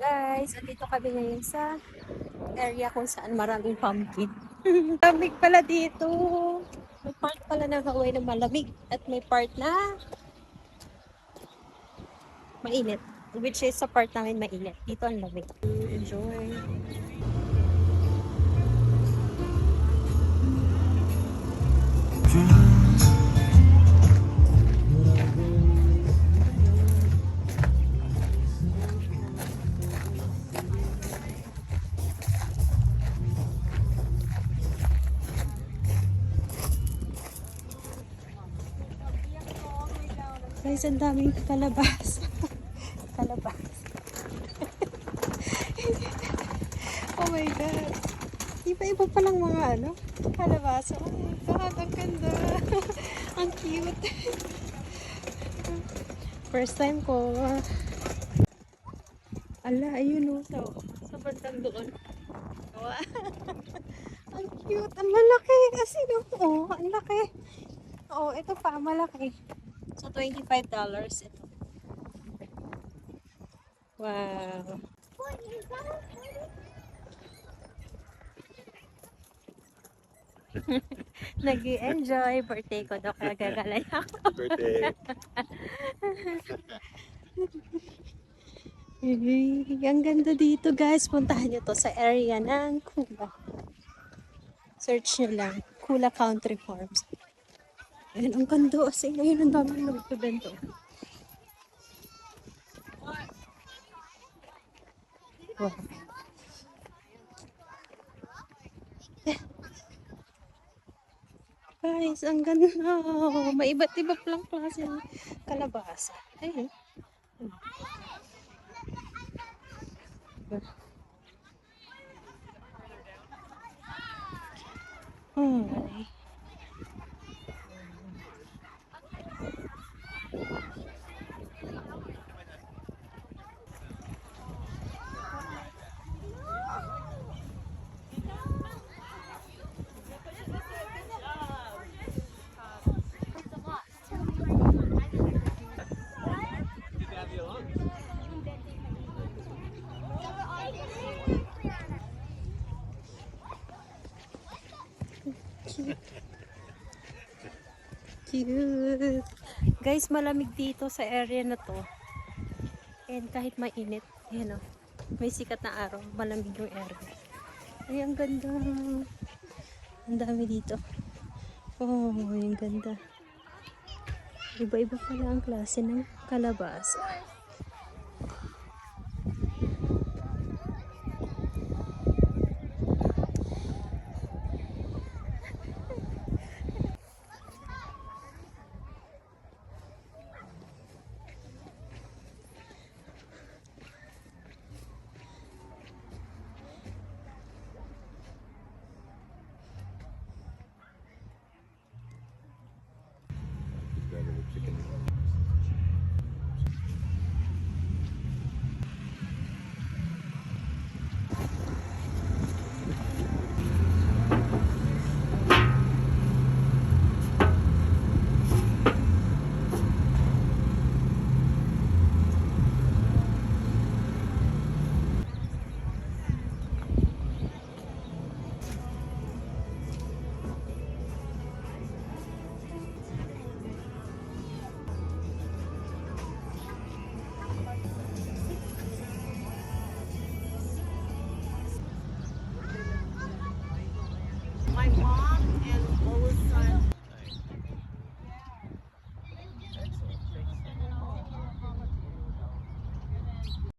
Guys, andito kami ngayon sa area kung saan maraming pumpkin. Lamig pala dito. May part pala ng Hawaii na malamig at may part na mainit. Which is sa part namin mainit. Dito ang lamig. Enjoy. Guys, ang daming kalabas. Kalabas. Oh my God. Iba-iba palang mga kalabas. Oh my God, ang ganda. Ang cute. First time ko. Ala, ayun o. Sa bandang doon. Wow. Ang cute. Ang malaki. Kasi ang laki. Oo, ito pa, malaki. So, $25 ito. Wow. Nag-i-enjoy. Birthday ko daw, kaya gagalay ako. Birthday. Ang ganda dito, guys. Puntahan nyo to sa area ng Kula. Search nyo lang. Kula Country Farms. Ayun, ang ganda. Kasi ngayon ang daming nagbebento. Wow. Guys, ang ganda. May iba't iba palang klase ng kalabasa. Ayun. Ay. Cute. Cute. Guys, malamig dito sa area na to. And kahit mainit, ayan o. May sikat na araw, malamig yung area. Ay, ang ganda. Ang dami dito. Oh, ang ganda. Iba-iba pala ang klase ng kalabasa. Chicken.